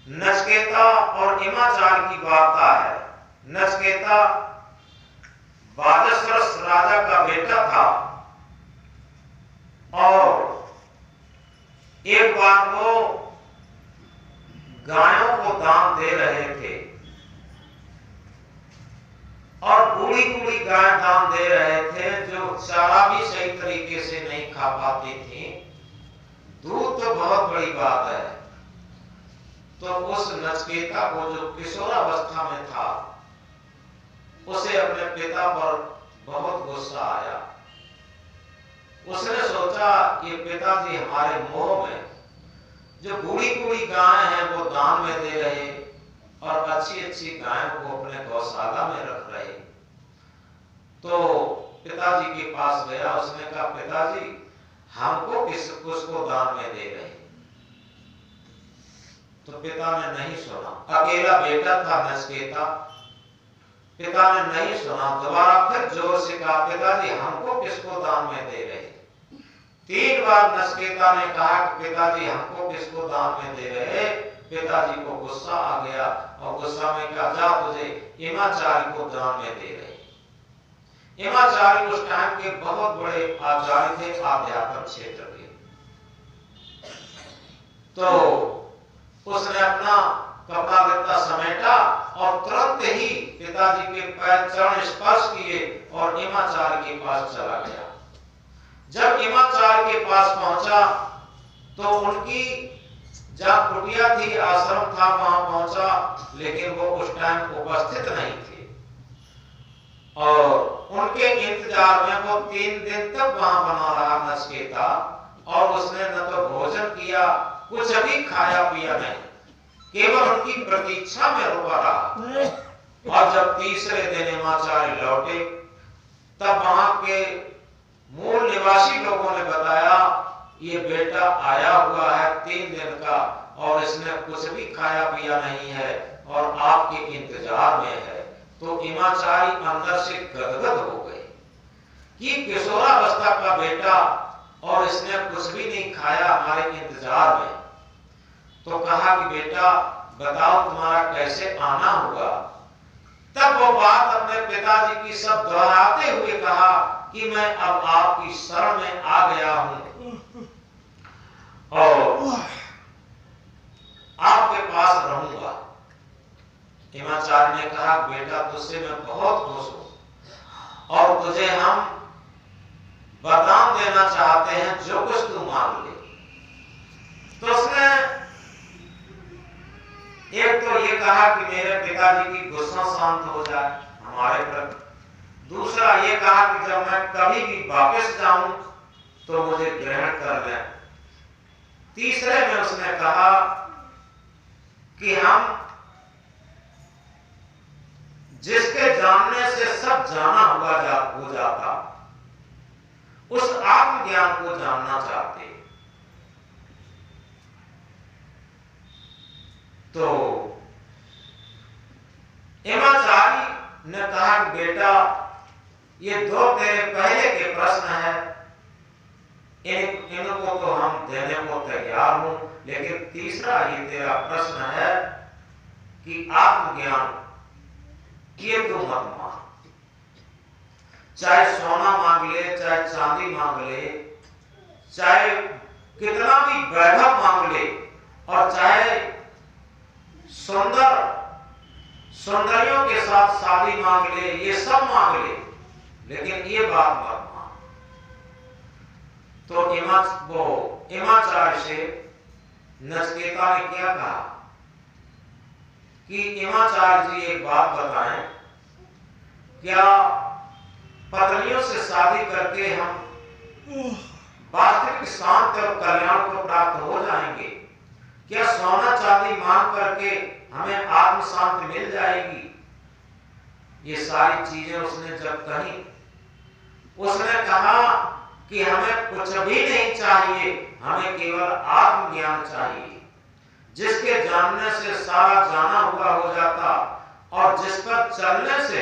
नचकेता और हिमाचार्य की वार्ता है। नचकेता वाजसरस राजा का बेटा था और एक बार वो गायों को दान दे रहे थे और बूढ़ी बूढ़ी गाय दान दे रहे थे जो चारा भी सही तरीके से नहीं खा पाती थी। दूध तो बहुत बड़ी बात है। तो उस नचकेता को जो किशोरावस्था में था उसे अपने पिता पर बहुत गुस्सा आया। उसने सोचा कि पिताजी हमारे मोह में जो बूढ़ी बूढ़ी गाय हैं वो दान में दे रहे और अच्छी अच्छी गायों को अपने गौशाला में रख रहे। तो पिताजी के पास गया। उसने कहा पिताजी हमको किसको दान में दे रहे। तो पिता ने नहीं सुना। अकेला बेटा था नचकेता। पिता ने नहीं सुना। दोबारा फिर जोर से कहा पिताजी हमको किसको दान में दे रहे। 3 बार नचकेता ने कहा कि पिताजी हमको किसको दान में दे रहे। पिताजी को गुस्सा आ गया और गुस्सा में कहा जा तुझे हिमाचार्य को दान में दे रहे। हिमाचार्य उस टाइम के बहुत बड़े आचार्य थे आध्यात्म क्षेत्र के। तो उसने अपना कपड़ा लत्ता समेटा और तुरंत ही पिताजी के पैर चरण स्पर्श किए और हिमाचार्य के पास चला गया। जब हिमाचार्य के पास पहुंचा तो उनकी जहां कुटिया थी आश्रम था वहां पहुंचा, लेकिन वो उस टाइम उपस्थित नहीं थे और उनके इंतजार में वो 3 दिन तक वहां बना रहा नचकेता और उसने न तो भोजन किया कुछ भी खाया पिया नहीं, केवल उनकी प्रतीक्षा में रुका रहा। और जब तीसरे दिन हिमाचार्य लौटे तब वहां के मूल निवासी लोगों ने बताया ये बेटा आया हुआ है 3 दिन का और इसने कुछ भी खाया पिया नहीं है और आपके इंतजार में है। तो हिमाचार्य अंदर से गदगद हो गए कि किशोरावस्था का बेटा और इसने कुछ भी नहीं खाया हमारे इंतजार में। तो कहा कि बेटा बताओ तुम्हारा कैसे आना हुआ। तब वो बात अपने पिताजी की सब दोहराते हुए कहा कि मैं अब आपकी शरण में आ गया हूं और आपके पास रहूंगा। हिमाचार्य ने कहा बेटा तुझसे मैं बहुत खुश हूं और तुझे हम वरदान देना चाहते हैं जो कुछ तू मांग ले। तो उसने एक तो ये कहा कि मेरे पिताजी की गुस्सा शांत हो जाए हमारे प्रति। दूसरा ये कहा कि जब मैं कभी भी वापस जाऊं तो मुझे ग्रहण कर लें। तीसरे में उसने कहा कि हम जिसके जानने से सब जाना हो जाता उस आत्मज्ञान को जानना चाहते। तो हिमाचार्य ने कहा कि बेटा ये 2 तेरे पहले के प्रश्न है इनको तो हम देने को तैयार हूं, लेकिन तीसरा ये तेरा प्रश्न है कि आत्मज्ञान ये तो मत मांग। चाहे सोना मांग ले चाहे चांदी मांग ले चाहे कितना भी वैभव मांग ले और चाहे सुंदरियों के साथ शादी मांग ले, ये सब मांग ले, लेकिन ये बात मत मांग। तो हिमाचार्य से नचकेता ने क्या कहा कि हिमाचार्य जी एक बात बताएं, क्या पत्नियों से शादी करके हम वास्तविक शांति और कल्याण को प्राप्त हो जाएंगे? क्या सोना चांदी मांग करके हमें आत्म शांति मिल जाएगी? ये सारी चीजें उसने जब कही, उसने कहा कि हमें कुछ भी नहीं चाहिए, हमें केवल आत्मज्ञान चाहिए जिसके जानने से सारा जाना हुआ हो जाता और जिस पर चलने से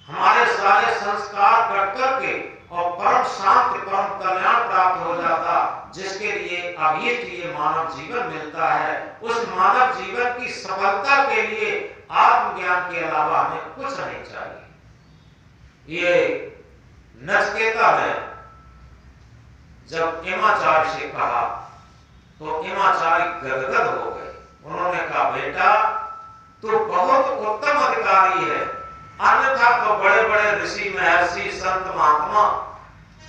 हमारे सारे संस्कार कट करके और परम शांति परम कल्याण प्राप्त हो जाता, जिसके लिए अभीष्ट ये मानव जीवन मिलता है, उस मानव जीवन की सफलता के लिए आत्मज्ञान के अलावा हमें कुछ नहीं चाहिए। ये नचिकेता ने जब यमाचार्य से कहा तो यमाचार्य गदगद हो गए। उन्होंने कहा, बेटा तू बहुत उत्तम अधिकारी है, अन्यथा तो बड़े बड़े ऋषि महर्षि संत महात्मा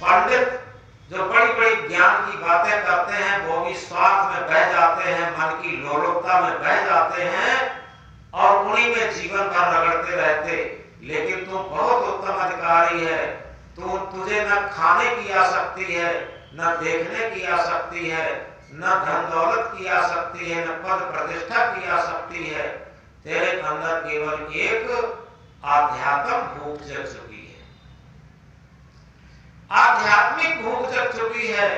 पंडित जो बड़ी बड़ी ज्ञान की बातें करते हैं वो भी स्वार्थ में बह जाते हैं, मन की लोलुपता में बह जाते हैं और उन्हीं में जीवन भर रगड़ते रहते। लेकिन तू बहुत उत्तम अधिकारी है, तुझे न खाने की आसक्ति है, न देखने की आसक्ति है, न धन दौलत की आसक्ति है, न पद प्रतिष्ठा की आसक्ति है। तेरे अंदर केवल एक आध्यात्म भूख जग चुकी है, आध्यात्मिक भूख जग चुकी है।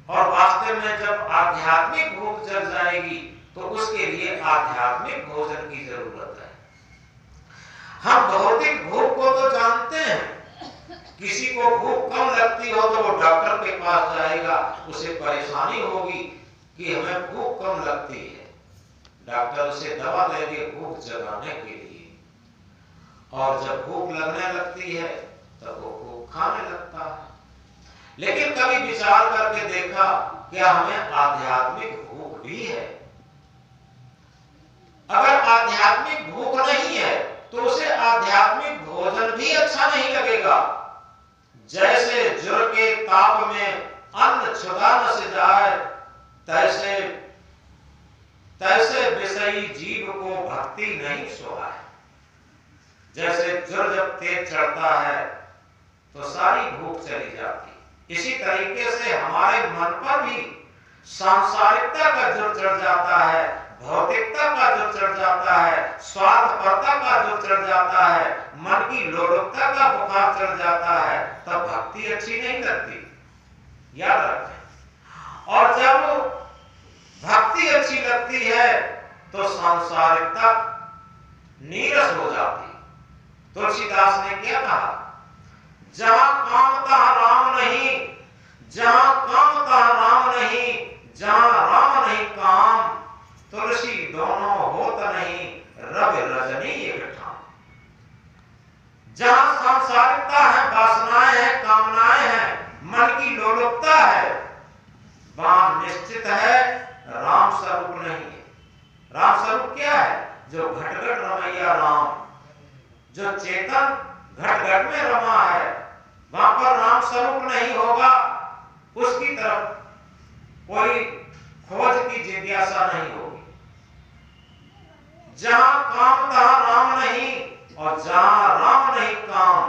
और वास्तव में जब आध्यात्मिक भूख जग जाएगी तो उसके लिए आध्यात्मिक भोजन की जरूरत है। हम भौतिक भूख को तो जानते हैं, किसी को भूख कम लगती हो तो वो डॉक्टर के पास जाएगा, उसे परेशानी होगी कि हमें भूख कम लगती है, डॉक्टर उसे दवा देंगे भूख जगाने के लिए। और जब भूख लगने लगती है तब वो भूख खाने लगता है। लेकिन कभी विचार करके देखा, क्या हमें आध्यात्मिक भूख भी है? अगर आध्यात्मिक भूख नहीं है तो उसे आध्यात्मिक भोजन भी अच्छा नहीं लगेगा। जैसे ज्वर के ताप में अन्न क्षुधा न सिजाए, तैसे विषयी जीव को भक्ति नहीं सोहाए। जैसे ज्वर जब तेज चढ़ता है तो सारी भूख चली जाती, इसी तरीके से हमारे मन पर भी सांसारिकता का ज्वर चढ़ जाता है, भौतिकता का ज्वर चढ़ जाता है, स्वार्थपरता का ज्वर चढ़ जाता है, मन की लोलुपता का बुखार चढ़ जाता है, तब भक्ति अच्छी नहीं लगती, याद रखें। और जब भक्ति अच्छी लगती है तो सांसारिकता नीरस हो जाती। तुलसीदास ने क्या कहा, जहां काम तहां राम नहीं, जहां काम तहां राम नहीं, जहां राम नहीं काम, तुलसी दोनों होत नहीं, रवि रजनी एक ठाम। जहां सांसारिकता है, वासनाएं हैं, कामनाएं हैं, मन की लोलुपता है, वहां निश्चित है राम स्वरूप नहीं है। राम स्वरूप क्या है? जो घट-घट रमैया राम, जो चेतन घट-घट में रमा है, वहां पर राम स्वरूप नहीं होगा, उसकी तरफ कोई खोज की जिज्ञासा नहीं होगी। जहां काम तहां राम नहीं और जहां राम नहीं काम,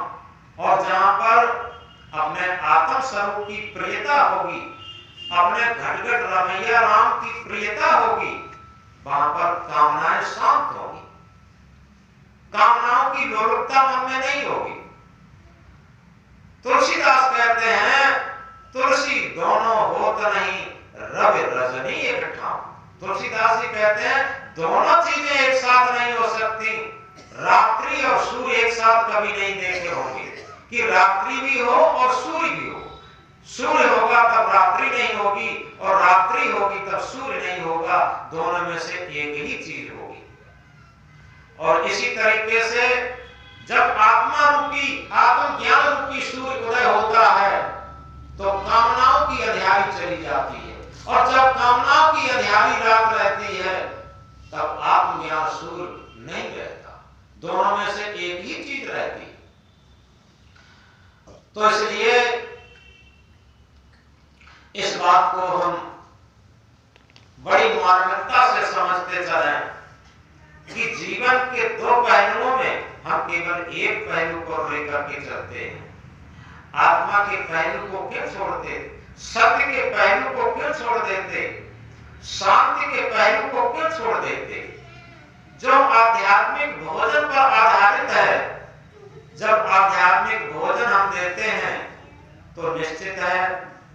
और जहां पर अपने आत्म स्वरूप की प्रियता होगी, अपने घट-घट रमैया राम की प्रियता होगी, वहां पर कामनाएं शांत होगी, कामनाओं की लोलुपता मन में नहीं होगी। तुलसीदास कहते हैं, तुलसी दोनों होत नहीं, रवि रजनी एक ठाम। तुलसीदास जी कहते हैं दोनों चीजें एक साथ नहीं हो सकती। रात्रि और सूर्य एक साथ कभी नहीं देखे होंगे कि रात्रि भी हो और सूर्य भी हो। सूर्य होगा तब रात्रि नहीं होगी, और रात्रि होगी तब सूर्य नहीं होगा, दोनों में से एक ही चीज होगी। और इसी तरीके से जब आत्मा रूपी, आत्म ज्ञान रूपी सूर्य उदय होता है तो कामनाओं की अंधियारी चली जाती है, और जब कामनाओं की अंधियारी रात रहती है तब आत्मज्ञान सूर्य नहीं रहता, दोनों में से एक ही चीज रहती है। तो इसलिए इस बात को हम बड़ी मार्मिकता से समझते चलें कि जीवन के दो पहलुओं में हम केवल एक पहलू को लेकर के चलते हैं। आत्मा के पहलू को क्यों छोड़ते, सत्य के पहलू को क्यों छोड़ देते, शांति के पहलू को क्यों छोड़ देते? जो आध्यात्मिक भोजन पर आधारित है, जब आध्यात्मिक भोजन हम देते हैं तो निश्चित है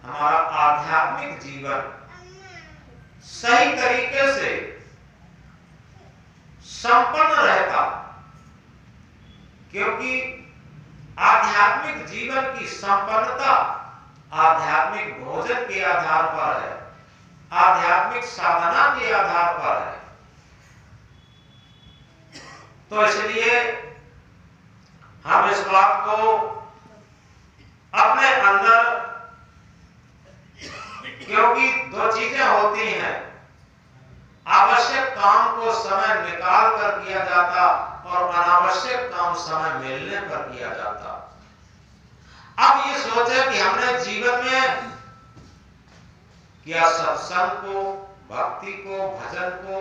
हमारा आध्यात्मिक जीवन सही तरीके से संपन्न रहता, क्योंकि आध्यात्मिक जीवन की संपन्नता आध्यात्मिक भोजन के आधार पर है। आध्यात्मिक साधना के आधार पर है। तो इसलिए हम इस बात को अपने अंदर, क्योंकि दो चीजें होती हैं, आवश्यक काम को समय निकाल कर किया जाता और अनावश्यक काम समय मिलने पर किया जाता। अब ये सोचे कि हमने जीवन में क्या सत्संग को, भक्ति को, भजन को,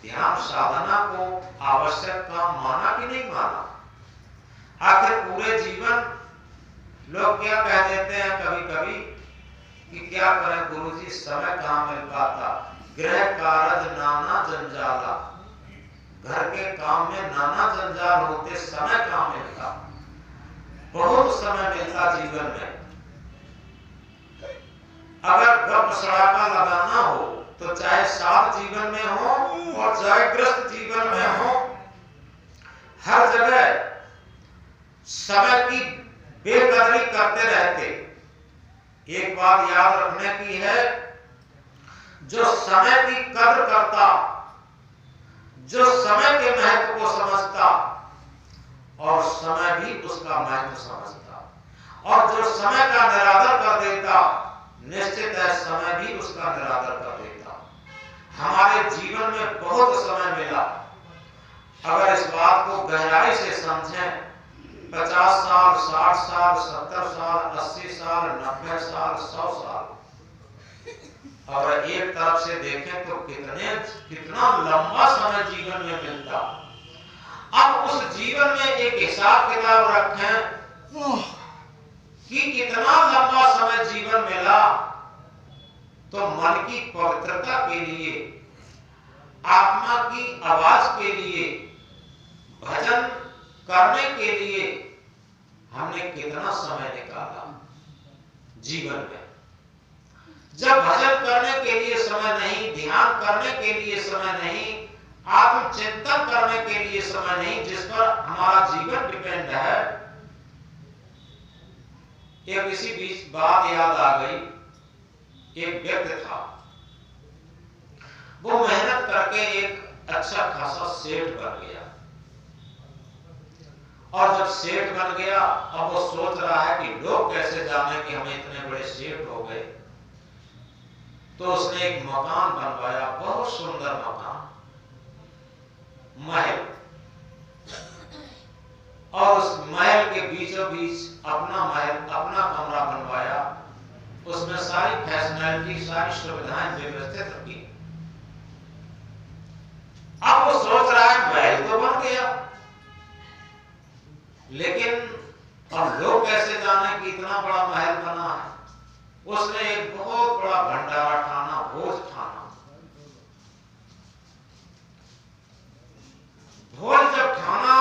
ध्यान साधना को आवश्यक काम माना कि नहीं माना? आखिर पूरे जीवन लोग क्या कह देते हैं कभी कभी कि क्या करें गुरुजी, समय कहाँ मिल पाता, गृह कारज नाना जंजाला, घर के काम में नाना जंजाल होते, समय कहाँ मिलता? बहुत समय मिलता जीवन में। अगर गप सड़ाका लगाना हो तो चाहे साथ जीवन में हो और चाहे ग्रस्त जीवन में हो, हर जगह समय की बेकदरी करते रहते। एक बात याद रखने की है, जो समय की कदर करता, जो समय के महत्व को समझता और समय भी उसका महत्व समझता, और जो समय का निरादर कर देता, निश्चित है समय भी उसका निरादर कर देता। हमारे जीवन में बहुत समय मिला। अगर इस बात को गहराई से समझें, 50 साल, 60 साल, 70 साल, 80 साल, 90 साल, 100 साल, और एक तरफ से देखें तो कितना लंबा समय जीवन में मिलता। अब उस जीवन में एक हिसाब किताब रखें कि कितना लंबा समय जीवन मिला, तो मन की पवित्रता के लिए, आत्मा की आवाज के लिए, भजन करने के लिए हमने कितना समय निकाला जीवन में। जब भजन करने के लिए समय नहीं, ध्यान करने के लिए समय नहीं, आत्मचिंतन करने के लिए समय नहीं, जिस पर हमारा जीवन डिपेंड है। एक इसी बीच बात याद आ गई, एक व्यक्ति था, वो मेहनत करके एक अच्छा खासा सेठ बन गया, और जब सेठ बन गया, अब वो सोच रहा है कि लोग कैसे जाने कि हमें इतने बड़े सेठ हो गए। तो उसने एक मकान बनवाया, बहुत सुंदर मकान, महल, और उस महल के बीचों बीच अपना महल, अपना कमरा बनवाया। उसमें सारी फैसिलिटी, सारी सुविधाएं व्यवस्थित रखी। अब वो सोच रहा है महल तो बन गया, लेकिन अब लोग कैसे जाने कि इतना बड़ा महल बना है। उसने एक बहुत बड़ा भंडारा ठाना, भोज ठाना। भोज जब ठाना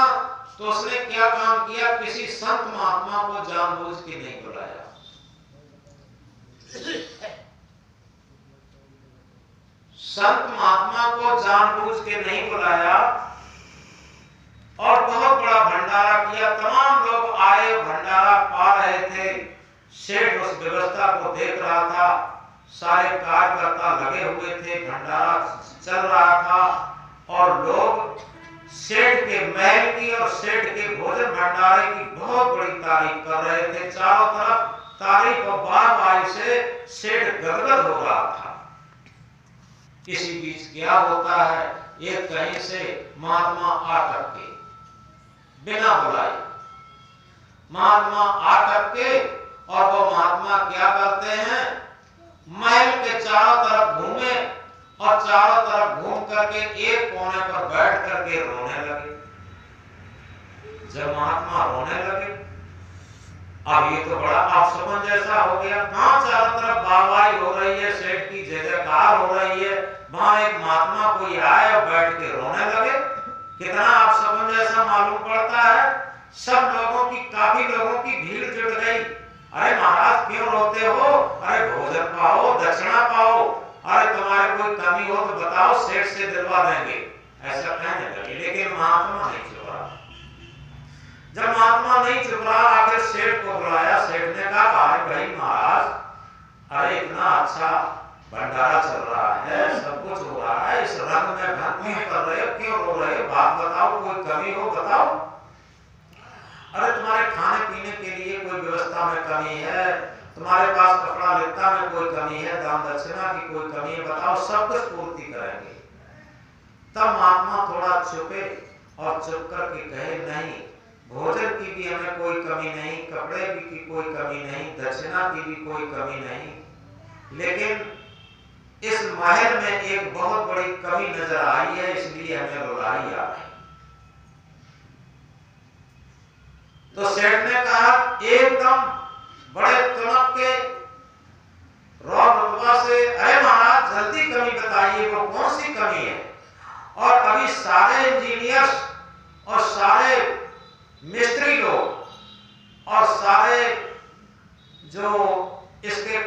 तो उसने क्या काम किया, किसी संत महात्मा को जानबूझ के नहीं बुलाया। संत महात्मा को जानबूझ के नहीं बुलाया और बहुत बड़ा भंडारा किया। तमाम लोग आए, भंडारा पा रहे थे। सेठ उस व्यवस्था को देख रहा था, सारे कार्यकर्ता लगे हुए थे, भंडारा चल रहा था, और लोग सेठ के महल की और सेठ के भोजन भंडारे की बहुत बड़ी तारीफ कर रहे थे। चारों तरफ तारीफ और वाहवाही से सेठ गदगद हो रहा था। इसी बीच क्या होता है, एक कहीं से महात्मा आकर के बिना बुलाए, महात्मा आकर के, और वो महात्मा क्या करते हैं, महल के चारों तरफ घूमे और चारों तरफ घूम करके एक कोने पर बैठ करके रोने लगे। जब महात्मा रोने लगे, अब ये तो बड़ा अपशकुन जैसा हो गया। कहां चारों तरफ वाहवाही हो रही है, सेठ की जय जयकार हो रही है, वहां एक महात्मा कोई आए और बैठ के रोने लगे। कितना अपशकुन जैसा मालूम पड़ता है। सब लोगों की, काफी लोगों की भीड़ जुट गई। अरे महाराज क्यों रोते हो, अरे भोजन पाओ, दक्षिणा पाओ, अरे तुम्हारे कोई कमी हो तो बताओ, सेठ से दिलवा देंगे, ऐसा कहने लगे। लेकिन महात्मा नहीं चुप रहा। जब महात्मा नहीं चुप रहा, आखिर सेठ को बुलाया। सेठ ने कहा, अरे भाई महाराज, अरे इतना अच्छा भंडारा चल रहा कुछ हो रहा है, इस रंग में भ्रांति कर रहे हो, क्यों रो रहे हो, बात बताओ, कोई कमी हो बताओ। अरे तुम्हारे खाने पीने के लिए कोई व्यवस्था में कमी है, तुम्हारे पास कपड़ा लत्ता में कोई कमी है, दान दक्षिणा की कोई कमी है, बताओ, सब कुछ पूर्ति करेंगे। तब महात्मा थोड़ा छुपे और चुप करके कहे, नहीं, भोजन की भी हमें कोई कमी नहीं, कपड़े की कोई कमी नहीं, दक्षिणा की भी कोई कमी नहीं, लेकिन इस महल में एक बहुत बड़ी कमी नजर आई है, इसलिए हमें रुलाई आ रही। तो सेठ ने कहा, एकदम बड़े तुनक के रौब रुतबा से, अरे महाराज जल्दी कमी बताइए, वो कौन सी कमी है। और अभी सारे इंजीनियर्स और सारे मिस्त्री लोग और सारे जो इसके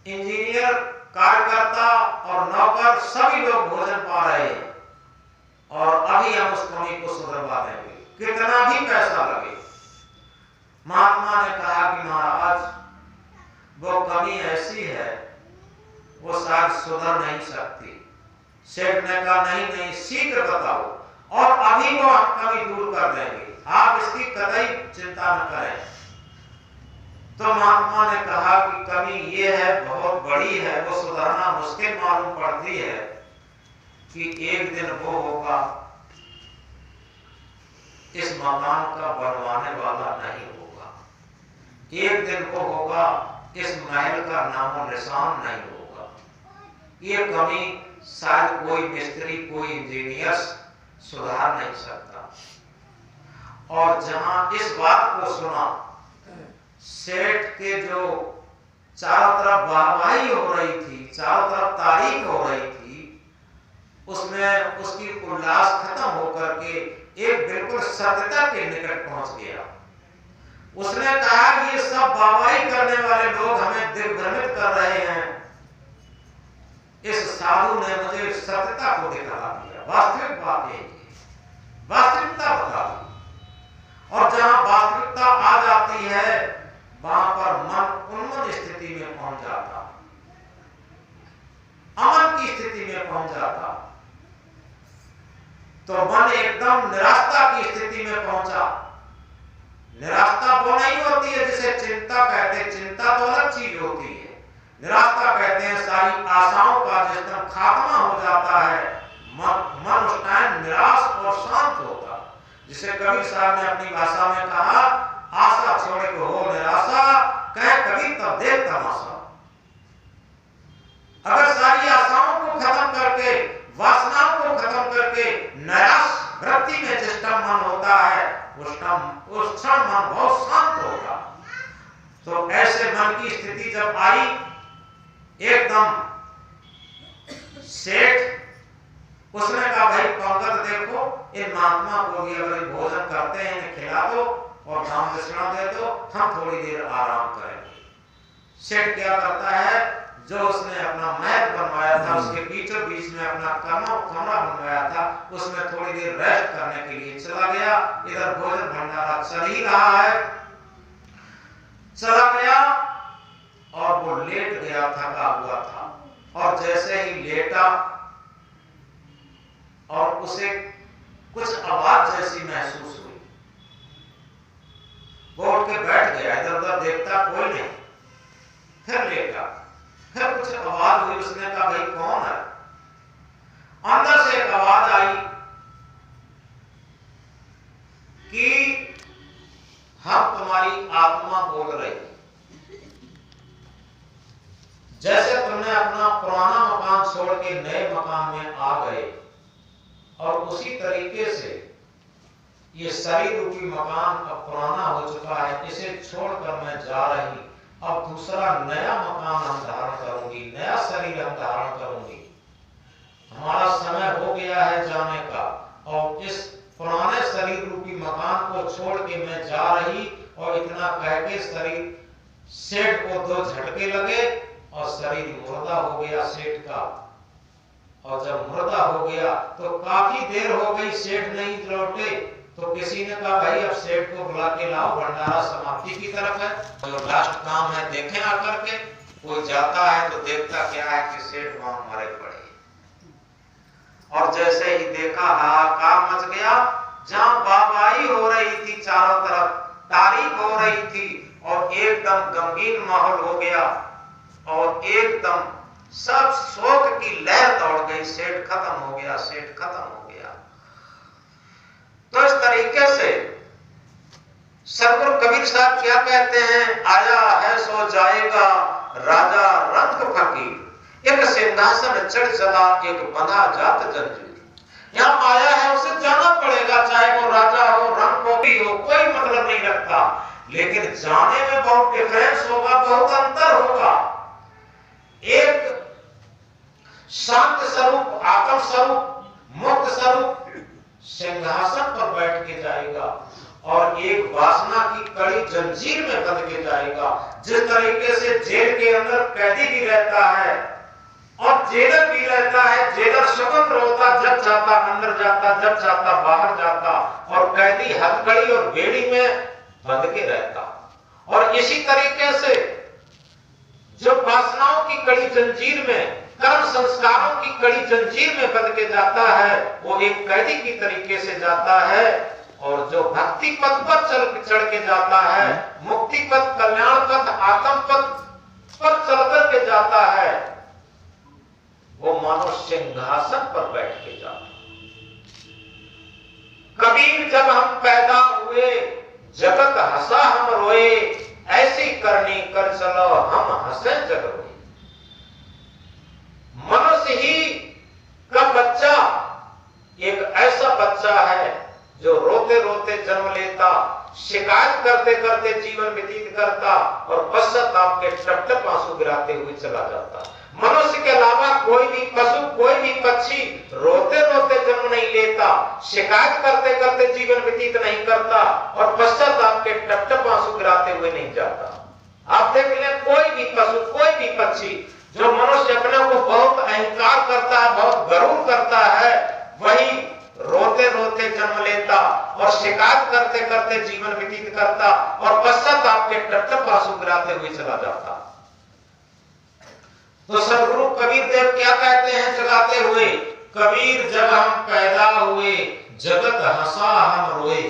इंजीनियर, कार्यकर्ता और नौकर सभी लोग भोजन पा रहे हैं, और अभी हम उस कमी को सुधरवा देंगे, कितना भी पैसा लगे। महात्मा ने कहा कि महाराज वो कमी ऐसी है, वो शायद सुधर नहीं सकती। सेठ ने कहा, नहीं नहीं, शीघ्र बताओ, और अभी वो कमी दूर कर देंगे, आप इसकी कतई चिंता न करें। तो महात्मा ने कहा कि कमी ये है, बहुत बड़ी है, वो सुधारना मुश्किल मालूम पड़ती है, कि एक दिन वो होगा, इस मकान का बनवाने वाला नहीं होगा, एक दिन वो होगा, इस महल का नामो निशान नहीं होगा। ये कमी शायद कोई मिस्त्री, कोई इंजीनियर सुधार नहीं सकता। और जहां इस बात को सुना, सेठ के जो चारों तरफ वाहवाही हो रही थी, चारों तरफ तारीफ हो रही थी, उसमें उसकी उल्लास खत्म होकर के एक बिल्कुल सत्यता के निकट पहुंच गया। उसने कहा, ये सब वाहवाही करने वाले लोग हमें दिग्भ्रमित कर रहे हैं, इस साधु ने मुझे सत्यता को दिखा दिया, वास्तविक बात है, वास्तविकता बता दी। और जहां वास्तविकता आ जाती है, वहां पर मन उन्मन स्थिति में पहुंच जाता, अमन की स्थिति में पहुंच जाता। तो मन एकदम निराशा की स्थिति में पहुंचा। निराशा वो नहीं होती है जिसे चिंता कहते हैं, चिंता तो अलग चीज होती है। निराशा कहते हैं सारी आशाओं का जिस तरह खात्मा हो जाता है, मन उस टाइम निराश और शांत होता। जिसे कबीर साहब ने अपनी भाषा में कहा, आशा छोड़े को हो निराशा, कहे कभी तब देख तमाशा। अगर सारी आशाओं को खत्म करके, वासनाओं को खत्म करके निराश वृत्ति में जिस मन होता है, उस क्षण मन बहुत शांत होगा। तो ऐसे मन की स्थिति जब आई, एकदम सेठ, उसने कहा, भाई पंकज देखो, इन महात्मा को भी अगर भोजन करते हैं, इन्हें खिला दो और दान दक्षिणा दे दो, हम थोड़ी देर आराम करेंगे। सेठ क्या करता है, जो उसने अपना महल बनवाया था, उसके बीचों बीच में अपना कमरा बनवाया था, उसमें थोड़ी देर रेस्ट करने के लिए चला गया। इधर भोजन भंडारा चल ही रहा है, चला गया और वो लेट गया, थका हुआ था। और जैसे ही लेटा और उसे कुछ आवाज जैसी महसूस हुई, वो उठ के बैठ गया, इधर उधर देखता, कोई नहीं, फिर लेटा, फिर कुछ आवाज हुई। उसने कहा, भाई कौन है? अंदर से एक आवाज आई कि हम तुम्हारी आत्मा बोल रही, जैसे तुमने अपना पुराना मकान छोड़ के नए मकान में आ गए, और उसी तरीके से ये शरीर रूपी मकान अब पुराना हो चुका है, इसे छोड़कर मैं जा रही, अब दूसरा नया मकान हम धारण करूंगी, नया शरीर हम धारण करूंगी, हमारा समय हो गया है जाने का, और इस पुराने शरीर रूपी मकान को छोड़ के मैं जा रही। और इतना कह के शरीर, सेठ को 2 झटके लगे और शरीर मुर्दा हो गया सेठ का। और जब मुर्दा हो गया तो काफी देर हो गई, सेठ नहीं लौटे, तो किसी ने कहा, भाई अब सेठ को बुला के लाओ, भंडारा समाप्ति की तरफ है, तो लास्ट काम है, देखें आकर के। कोई जाता है तो देखता क्या है कि सेठ वहां मरे पड़े, और जैसे ही देखा हाहाकार मच गया। जहां बाबाई हो रही थी, चारों तरफ तारीफ हो रही थी, और एकदम गमगीन माहौल हो गया, और एकदम सब शोक की लहर दौड़ गई। सेठ खत्म हो गया, सेठ खत्म हो गया। तो इस तरीके से सतगुरु कबीर साहब क्या कहते हैं, आया है सो जाएगा राजा रंग फकीर, एक सिंहासन चढ़ चला एक बंधा जात जंजीर। यहाँ माया है, उसे जाना पड़ेगा, चाहे वो राजा हो, रंग फकीर हो, कोई मतलब नहीं रखता, लेकिन जाने में बहुत डिफरेंस होगा, बहुत अंतर होगा। एक शांत स्वरूप, आत्म स्वरूप, मुक्त स्वरूप सिंहासन पर बैठ के जाएगा, और एक वासना की कड़ी जंजीर में बंध के जाएगा। जिस तरीके से जेल के अंदर कैदी भी रहता है और जेलर भी रहता है, जेलर स्वतंत्र होता, जब चाहता अंदर जाता, जब चाहता बाहर जाता, और कैदी हथकड़ी और बेड़ी में बंध के रहता। और इसी तरीके से जो वासनाओं की कड़ी जंजीर में, कर्म संस्कारों की कड़ी जंजीर में बंध के जाता है, वो एक कैदी की तरीके से जाता है। और जो भक्ति पथ पर चढ़ के जाता है, मुक्ति पथ, कल्याण पथ, आत्म पथ पर चल कर के जाता है, वो मानो सिंहासन पर बैठ के जाता। कबीर जब हम पैदा हुए जगत हंसा हम रोए, ऐसी करनी कर चलो हम हंसे जग रोए। मनुष्य ही का बच्चा एक ऐसा बच्चा है जो रोते रोते जन्म लेता, शिकायत करते करते जीवन व्यतीत करता, और पश्चाताप के टप टप आंसू गिराते हुए चला जाता। मनुष्य के अलावा कोई भी पशु, कोई भी पक्षी रोते रोते जन्म नहीं लेता, शिकायत करते करते जीवन व्यतीत नहीं करता, और पश्चाताप के टप टप आंसू गिराते हुए नहीं जाता। आप देख लें, कोई भी पशु, कोई भी पक्षी, जो मनुष्य अपने को बहुत अहंकार करता है, बहुत गरूर करता है, वही रोते रोते जन्म लेता और शिकायत करते करते जीवन व्यतीत करता, और पश्चाताप के टप टप आंसू गिराते हुए चला जाता। तो सदगुरु कबीर देव क्या कहते हैं जगाते हुए, कबीर जब हम पैदा हुए जगत हंसा हम रोए।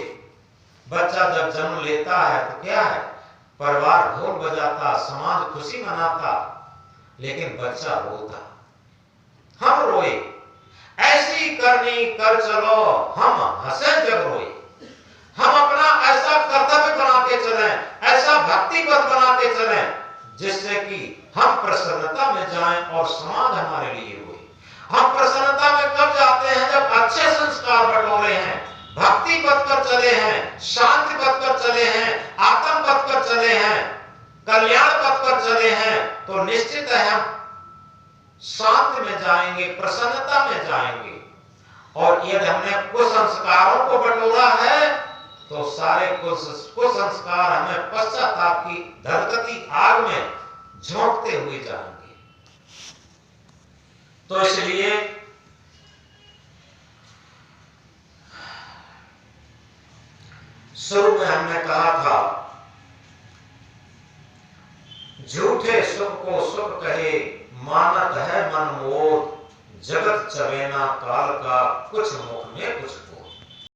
बच्चा जब जन्म लेता है तो क्या है, परिवार ढोल बजाता, समाज खुशी मनाता, लेकिन बच्चा रोता, हम रोए। ऐसी करनी कर चलो हम हंसे जग रोए। हम अपना ऐसा कर्तव्य बना के चलें, ऐसा भक्ति पथ बना के चलें, जिससे कि हम प्रसन्नता में जाएं और समाज हमारे लिए रोए। हम प्रसन्नता में कब जाते हैं, जब अच्छे संस्कार बटोरे हैं, भक्ति पथ पर चले हैं, शांति पथ पर चले हैं, आत्म पथ पर चले हैं, कल्याण पथ पर चले हैं, तो निश्चित है हम शांति में जाएंगे, प्रसन्नता में जाएंगे। और यदि हमने कुसंस्कारों को बटोरा है तो सारे कुसंस्कार हमें पश्चाताप की धधकती आग में झोंकते हुए जाएंगे। तो इसलिए शुरू में हमने कहा था, झूठे सुख को सुख कहे मानत है मन मोर, जगत चवेना काल का कुछ मुख में कुछ